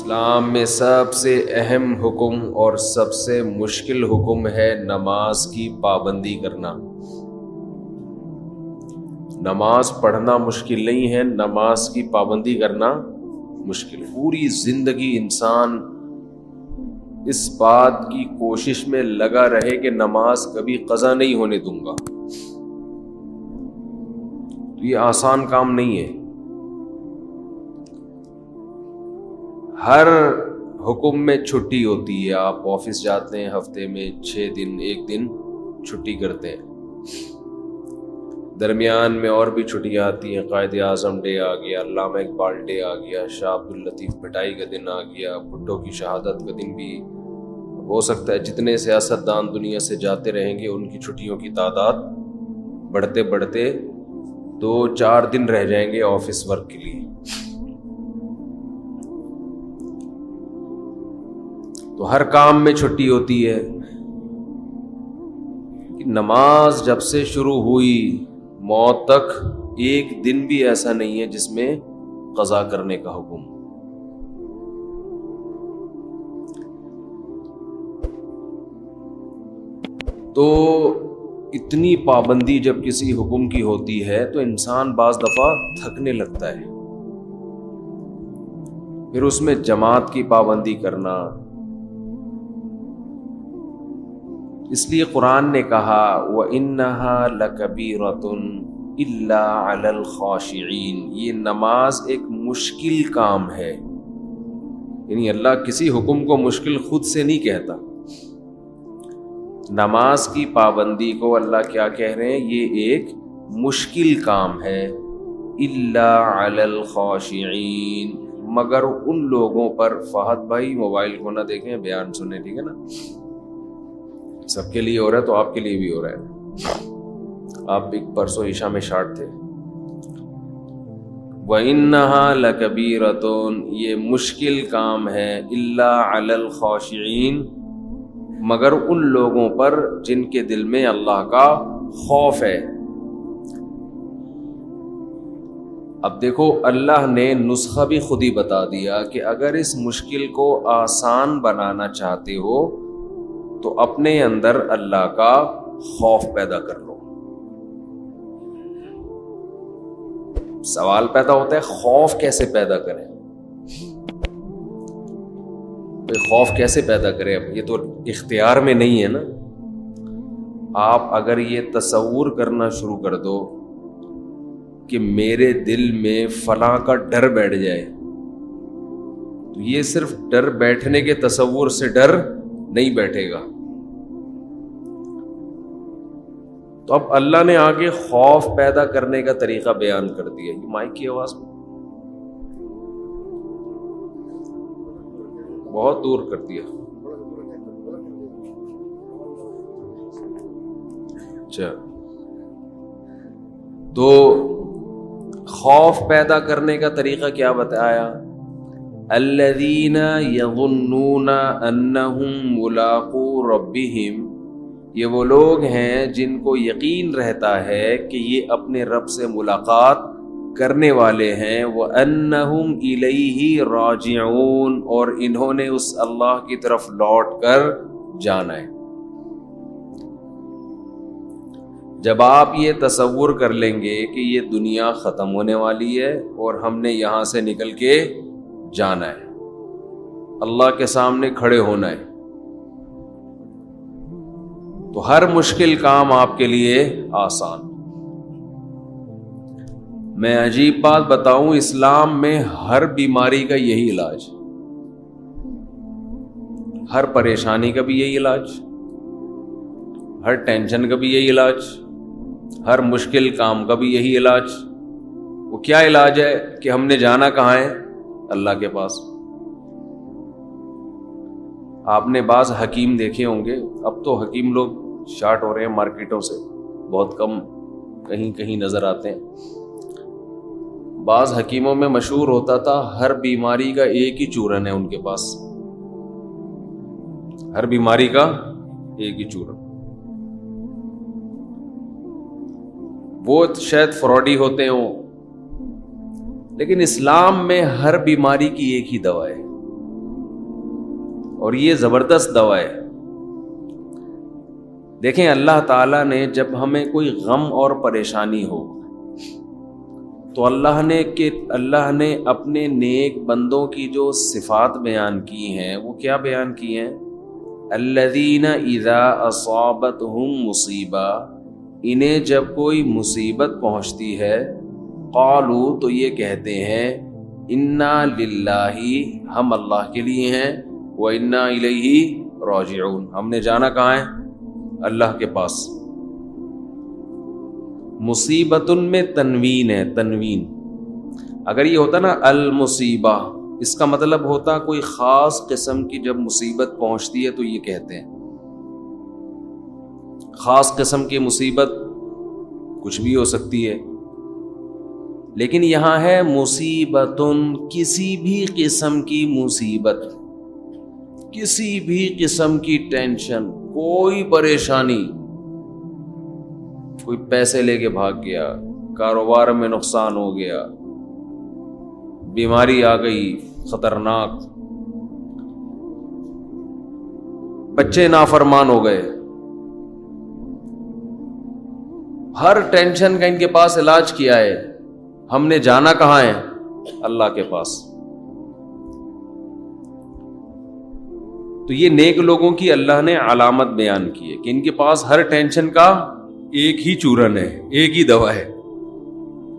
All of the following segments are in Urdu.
اسلام میں سب سے اہم حکم اور سب سے مشکل حکم ہے نماز کی پابندی کرنا۔ نماز پڑھنا مشکل نہیں ہے، نماز کی پابندی کرنا مشکل۔ پوری زندگی انسان اس بات کی کوشش میں لگا رہے کہ نماز کبھی قضا نہیں ہونے دوں گا، تو یہ آسان کام نہیں ہے۔ ہر حکم میں چھٹی ہوتی ہے، آپ آفس جاتے ہیں ہفتے میں 6 دن 1 دن چھٹی کرتے ہیں، درمیان میں اور بھی چھٹیاں آتی ہیں، قائد اعظم ڈے آ گیا، علامہ اقبال ڈے آ گیا، شاہ عبداللطیف بھٹائی کا دن آ گیا، بھٹو کی شہادت کا دن بھی ہو سکتا ہے۔ جتنے سیاستدان دنیا سے جاتے رہیں گے ان کی چھٹیوں کی تعداد بڑھتے بڑھتے 2-4 دن رہ جائیں گے آفس ورک کے لیے۔ تو ہر کام میں چھٹی ہوتی ہے۔ نماز جب سے شروع ہوئی موت تک ایک دن بھی ایسا نہیں ہے جس میں قضا کرنے کا حکم۔ تو اتنی پابندی جب کسی حکم کی ہوتی ہے تو انسان بعض دفعہ تھکنے لگتا ہے، پھر اس میں جماعت کی پابندی کرنا۔ اس لیے قرآن نے کہا وَإِنَّهَا لَكَبِيرَةٌ إِلَّا عَلَى الْخَاشِعِينَ، یہ نماز ایک مشکل کام ہے۔ یعنی اللہ کسی حکم کو مشکل خود سے نہیں کہتا، نماز کی پابندی کو اللہ کیا کہہ رہے ہیں؟ یہ ایک مشکل کام ہے۔ إِلَّا عَلَى الْخَاشِعِينَ، مگر ان لوگوں پر۔ فہد بھائی موبائل کو نہ دیکھیں، بیان سنیں، ٹھیک ہے نا؟ سب کے لیے ہو رہا ہے تو آپ کے لیے بھی ہو رہا ہے۔ آپ بھی پرسوں عشاء میں شارٹ تھے۔ وَإِنَّهَا لَكَبِيرَةٌ، یہ مشکل کام ہے۔ إِلَّا عَلَى الْخَاشِعِينَ، مگر ان لوگوں پر جن کے دل میں اللہ کا خوف ہے۔ اب دیکھو اللہ نے نسخہ بھی خود ہی بتا دیا کہ اگر اس مشکل کو آسان بنانا چاہتے ہو تو اپنے اندر اللہ کا خوف پیدا کر لو۔ سوال پیدا ہوتا ہے خوف کیسے پیدا کریں؟ خوف کیسے پیدا کریں؟ اب یہ تو اختیار میں نہیں ہے نا۔ آپ اگر یہ تصور کرنا شروع کر دو کہ میرے دل میں فلاں کا ڈر بیٹھ جائے، تو یہ صرف ڈر بیٹھنے کے تصور سے ڈر نہیں بیٹھے گا۔ تو اب اللہ نے آگے خوف پیدا کرنے کا طریقہ بیان کر دیا۔ یہ مائک کی آواز بہت دور کر دیا۔ اچھا، تو خوف پیدا کرنے کا طریقہ کیا بتایا؟ الذین یظنون انہم ملاقو ربہم، یہ وہ لوگ ہیں جن کو یقین رہتا ہے کہ یہ اپنے رب سے ملاقات کرنے والے ہیں۔ وَأَنَّهُمْ إِلَيْهِ رَاجِعُونَ، اور انہوں نے اس اللہ کی طرف لوٹ کر جانا ہے۔ جب آپ یہ تصور کر لیں گے کہ یہ دنیا ختم ہونے والی ہے اور ہم نے یہاں سے نکل کے جانا ہے، اللہ کے سامنے کھڑے ہونا ہے، تو ہر مشکل کام آپ کے لیے آسان۔ میں عجیب بات بتاؤں، اسلام میں ہر بیماری کا یہی علاج، ہر پریشانی کا بھی یہی علاج، ہر ٹینشن کا بھی یہی علاج، ہر مشکل کام کا بھی یہی علاج۔ وہ کیا علاج ہے کہ ہم نے جانا کہاں ہے؟ اللہ کے پاس۔ آپ نے بعض حکیم دیکھے ہوں گے، اب تو حکیم لوگ شارٹ ہو رہے ہیں مارکیٹوں سے، بہت کم کہیں کہیں نظر آتے ہیں۔ بعض حکیموں میں مشہور ہوتا تھا ہر بیماری کا ایک ہی چورن ہے ان کے پاس، ہر بیماری کا ایک ہی چورن۔ وہ شاید فراڈی ہوتے ہوں، لیکن اسلام میں ہر بیماری کی ایک ہی دوا ہے، اور یہ زبردست دوا ہے. دیکھیں اللہ تعالیٰ نے جب ہمیں کوئی غم اور پریشانی ہو تو اللہ نے اپنے نیک بندوں کی جو صفات بیان کی ہیں وہ کیا بیان کی ہیں؟ الذین اذا اصابتہم مصیبہ، انہیں جب کوئی مصیبت پہنچتی ہے، قالوا تو یہ کہتے ہیں، انا للہ، ہم اللہ کے لیے ہیں، وانا الیہ راجعون، ہم نے جانا کہاں ہے؟ اللہ کے پاس. مصیبتن میں تنوین ہے، تنوین. اگر یہ ہوتا نا المصیبہ، اس کا مطلب ہوتا کوئی خاص قسم کی جب مصیبت پہنچتی ہے تو یہ کہتے ہیں. خاص قسم کی مصیبت کچھ بھی ہو سکتی ہے، لیکن یہاں ہے مصیبتن، کسی بھی قسم کی مصیبت، کسی بھی قسم کی ٹینشن، کوئی پریشانی، کوئی پیسے لے کے بھاگ گیا، کاروبار میں نقصان ہو گیا، بیماری آ گئی خطرناک، بچے نافرمان ہو گئے، ہر ٹینشن کا ان کے پاس علاج کیا ہے. ہم نے جانا کہاں ہے؟ اللہ کے پاس. تو یہ نیک لوگوں کی اللہ نے علامت بیان کی ہے کہ ان کے پاس ہر ٹینشن کا ایک ہی چورن ہے، ایک ہی دوا ہے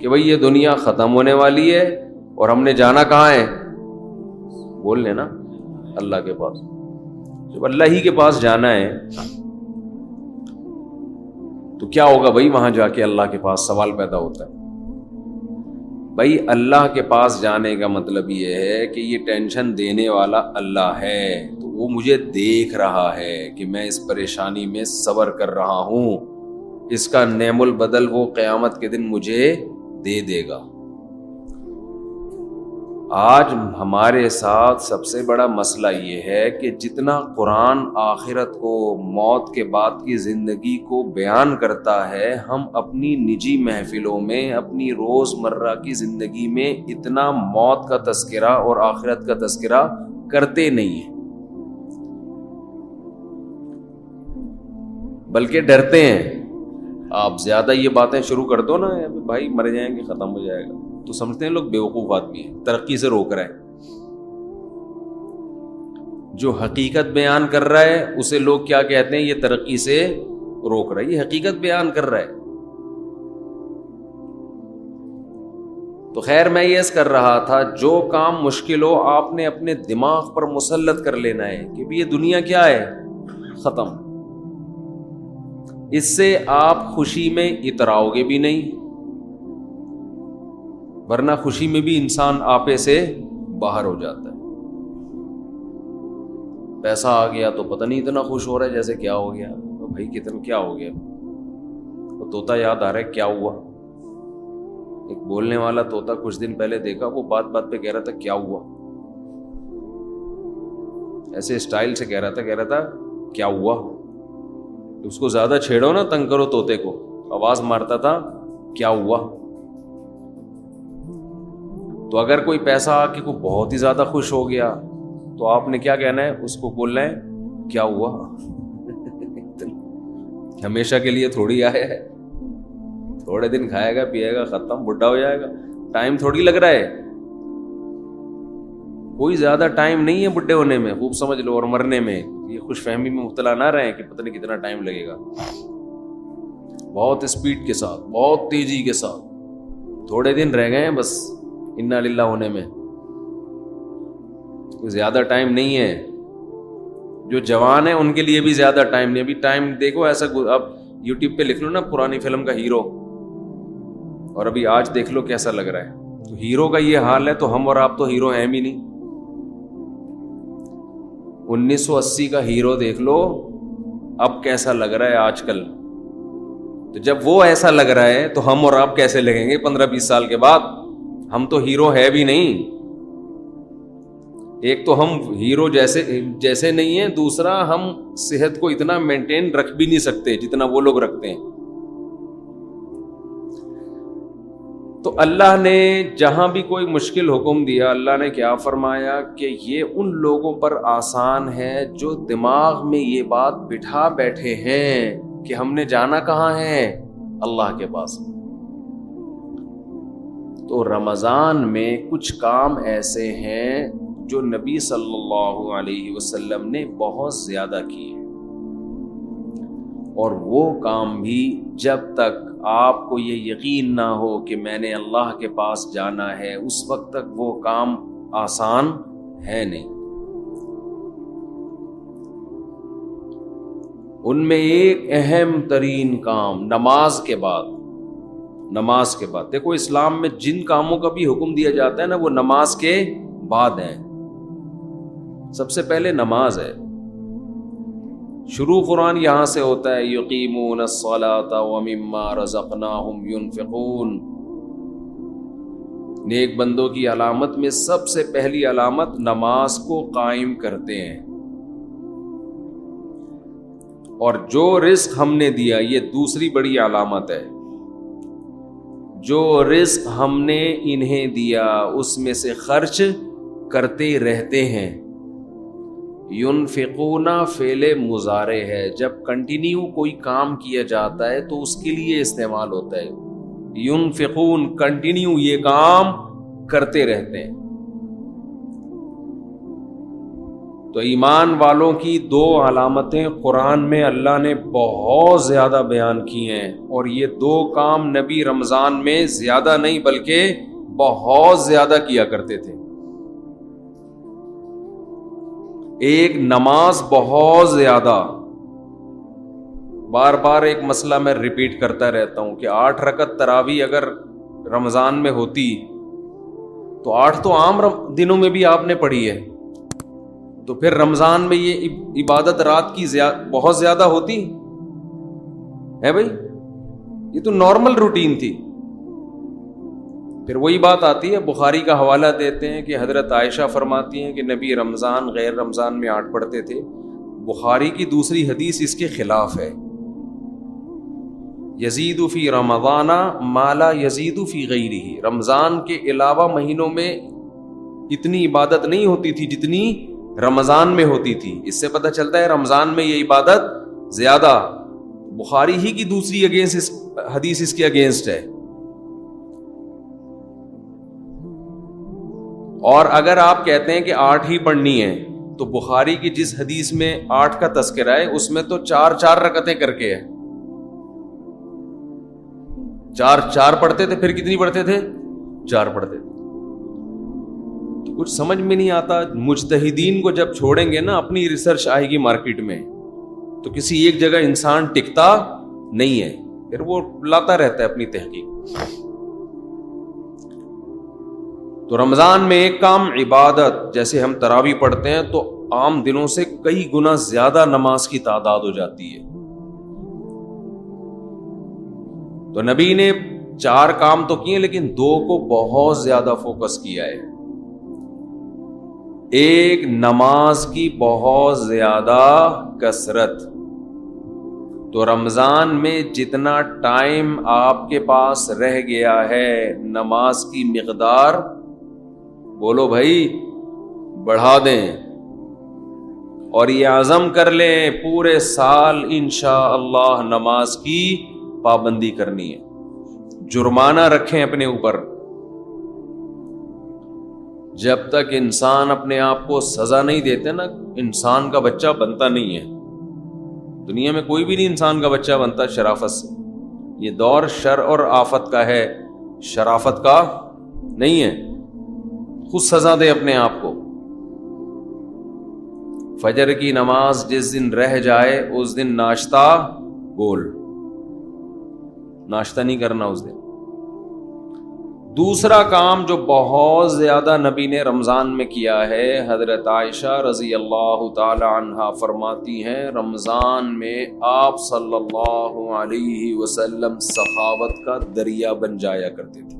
کہ بھئی یہ دنیا ختم ہونے والی ہے اور ہم نے جانا کہاں ہے؟ بول لیں نا اللہ کے پاس. جب اللہ ہی کے پاس جانا ہے تو کیا ہوگا بھائی؟ وہاں جا کے اللہ کے پاس سوال پیدا ہوتا ہے. بھائی اللہ کے پاس جانے کا مطلب یہ ہے کہ یہ ٹینشن دینے والا اللہ ہے، تو وہ مجھے دیکھ رہا ہے کہ میں اس پریشانی میں صبر کر رہا ہوں، اس کا نعم البدل وہ قیامت کے دن مجھے دے دے گا. آج ہمارے ساتھ سب سے بڑا مسئلہ یہ ہے کہ جتنا قرآن آخرت کو، موت کے بعد کی زندگی کو بیان کرتا ہے، ہم اپنی نجی محفلوں میں، اپنی روز مرہ کی زندگی میں اتنا موت کا تذکرہ اور آخرت کا تذکرہ کرتے نہیں ہیں، بلکہ ڈرتے ہیں. آپ زیادہ یہ باتیں شروع کر دو نا، بھائی مر جائیں گے، ختم ہو جائے گا، تو سمجھتے ہیں لوگ بیوقوف آدمی ہیں، ترقی سے روک رہا ہے. جو حقیقت بیان کر رہا ہے اسے لوگ کیا کہتے ہیں؟ یہ ترقی سے روک رہا ہے. یہ حقیقت بیان کر رہا ہے. تو خیر میں یہ کر رہا تھا، جو کام مشکل ہو آپ نے اپنے دماغ پر مسلط کر لینا ہے کہ بھی یہ دنیا کیا ہے؟ ختم. اس سے آپ خوشی میں اتراؤ گے بھی نہیں، ورنہ خوشی میں بھی انسان آپے سے باہر ہو جاتا ہے. پیسہ آ گیا تو پتہ نہیں اتنا خوش ہو رہا ہے جیسے کیا ہو گیا بھائی، کتنا کیا ہو گیا. وہ طوطا یاد آ رہا ہے، کیا ہوا؟ ایک بولنے والا طوطا کچھ دن پہلے دیکھا، وہ بات بات پہ کہہ رہا تھا کیا ہوا، ایسے اسٹائل سے کہہ رہا تھا کیا ہوا. اس کو زیادہ چھیڑو نا، تنگ کرو طوطے کو، آواز مارتا تھا کیا ہوا. تو اگر کوئی پیسہ آ کے کوئی بہت ہی زیادہ خوش ہو گیا تو آپ نے کیا کہنا ہے؟ اس کو بولنا ہے کیا ہوا. ہمیشہ کے لیے تھوڑی آیا ہے، تھوڑے دن کھائے گا پیے گا ختم، بڈھا ہو جائے گا. ٹائم تھوڑی لگ رہا ہے، کوئی زیادہ ٹائم نہیں ہے بڈھے ہونے میں، خوب سمجھ لو، اور مرنے میں. یہ خوش فہمی میں مبتلا نہ رہیں کہ پتہ نہیں کتنا ٹائم لگے گا. بہت اسپیڈ کے ساتھ، بہت تیزی کے ساتھ، تھوڑے دن رہ گئے ہیں بس انا للہ ہونے میں، کوئی زیادہ ٹائم نہیں ہے. جو جوان ہیں ان کے لیے بھی زیادہ ٹائم نہیں. ابھی ٹائم دیکھو ایسا، اب یوٹیوب پہ لکھ لو نا پرانی فلم کا ہیرو، اور ابھی آج دیکھ لو کیسا لگ رہا ہے. تو ہیرو کا یہ حال ہے تو ہم اور آپ تو ہیرو ہیں بھی نہیں. 1980 کا ہیرو دیکھ لو اب کیسا لگ رہا ہے آج کل. تو جب وہ ایسا لگ رہا ہے تو ہم اور آپ کیسے لگیں گے 15-20 سال کے بعد؟ ہم تو ہیرو ہے بھی نہیں. ایک تو ہم ہیرو جیسے نہیں ہیں، دوسرا ہم صحت کو اتنا مینٹین رکھ بھی نہیں سکتے جتنا وہ لوگ رکھتے ہیں. تو اللہ نے جہاں بھی کوئی مشکل حکم دیا، اللہ نے کیا فرمایا کہ یہ ان لوگوں پر آسان ہے جو دماغ میں یہ بات بٹھا بیٹھے ہیں کہ ہم نے جانا کہاں ہے، اللہ کے پاس۔ تو رمضان میں کچھ کام ایسے ہیں جو نبی صلی اللہ علیہ وسلم نے بہت زیادہ کیے، اور وہ کام بھی جب تک آپ کو یہ یقین نہ ہو کہ میں نے اللہ کے پاس جانا ہے، اس وقت تک وہ کام آسان ہے نہیں۔ ان میں ایک اہم ترین کام نماز کے بعد دیکھو، اسلام میں جن کاموں کا بھی حکم دیا جاتا ہے نا، وہ نماز کے بعد ہیں۔ سب سے پہلے نماز ہے، شروع قرآن یہاں سے ہوتا ہے، یقیمون الصلاۃ ومما رزقناہم ينفقون۔ نیک بندوں کی علامت میں سب سے پہلی علامت نماز کو قائم کرتے ہیں، اور جو رزق ہم نے دیا یہ دوسری بڑی علامت ہے، جو رزق ہم نے انہیں دیا اس میں سے خرچ کرتے رہتے ہیں۔ ينفقون فعل مضارع ہے، جب کنٹینیو کوئی کام کیا جاتا ہے تو اس کے لیے استعمال ہوتا ہے۔ ينفقون کنٹینیو یہ کام کرتے رہتے ہیں۔ تو ایمان والوں کی دو علامتیں قرآن میں اللہ نے بہت زیادہ بیان کی ہیں، اور یہ دو کام نبی رمضان میں زیادہ نہیں بلکہ بہت زیادہ کیا کرتے تھے۔ ایک نماز بہت زیادہ، بار بار ایک مسئلہ میں ریپیٹ کرتا رہتا ہوں کہ 8 رکعت تراویح اگر رمضان میں ہوتی تو 8 تو عام دنوں میں بھی آپ نے پڑھی ہے، تو پھر رمضان میں یہ عبادت رات کی بہت زیادہ ہوتی ہے بھائی، یہ تو نارمل روٹین تھی۔ پھر وہی بات آتی ہے، بخاری کا حوالہ دیتے ہیں کہ حضرت عائشہ فرماتی ہیں کہ نبی رمضان غیر رمضان میں 8 پڑھتے تھے۔ بخاری کی دوسری حدیث اس کے خلاف ہے، یزید فی رمضان ما لا یزید فی غیرہ، رمضان کے علاوہ مہینوں میں اتنی عبادت نہیں ہوتی تھی جتنی رمضان میں ہوتی تھی۔ اس سے پتہ چلتا ہے رمضان میں یہ عبادت زیادہ۔ بخاری ہی کی دوسری حدیث اس کے اگینسٹ ہے۔ اور اگر آپ کہتے ہیں کہ 8 ہی پڑھنی ہے تو بخاری کی جس حدیث میں 8 کا تذکرہ ہے اس میں تو 4 رکعتیں کر کے ہے، 4 پڑھتے تھے، پھر کتنی پڑھتے تھے؟ 4 پڑھتے تھے۔ کچھ سمجھ میں نہیں آتا۔ مجتہدین کو جب چھوڑیں گے نا، اپنی ریسرچ آئے گی مارکیٹ میں، تو کسی ایک جگہ انسان ٹکتا نہیں ہے، پھر وہ لاتا رہتا ہے اپنی تحقیق۔ تو رمضان میں ایک کام عبادت، جیسے ہم تراویح پڑھتے ہیں تو عام دنوں سے کئی گنا زیادہ نماز کی تعداد ہو جاتی ہے۔ تو نبی نے 4 کام تو کیے لیکن 2 کو بہت زیادہ فوکس کیا ہے۔ ایک نماز کی بہت زیادہ کثرت۔ تو رمضان میں جتنا ٹائم آپ کے پاس رہ گیا ہے، نماز کی مقدار بولو بھائی بڑھا دیں، اور یہ عزم کر لیں پورے سال انشاءاللہ نماز کی پابندی کرنی ہے۔ جرمانہ رکھیں اپنے اوپر۔ جب تک انسان اپنے آپ کو سزا نہیں دیتے نا، انسان کا بچہ بنتا نہیں ہے۔ دنیا میں کوئی بھی نہیں انسان کا بچہ بنتا شرافت سے۔ یہ دور شر اور آفت کا ہے، شرافت کا نہیں ہے۔ خود سزا دے اپنے آپ کو۔ فجر کی نماز جس دن رہ جائے اس دن ناشتہ گول، ناشتہ نہیں کرنا اس دن۔ دوسرا کام جو بہت زیادہ نبی نے رمضان میں کیا ہے، حضرت عائشہ رضی اللہ تعالی عنہا فرماتی ہیں رمضان میں آپ صلی اللہ علیہ وسلم سخاوت کا دریا بن جایا کرتے تھے۔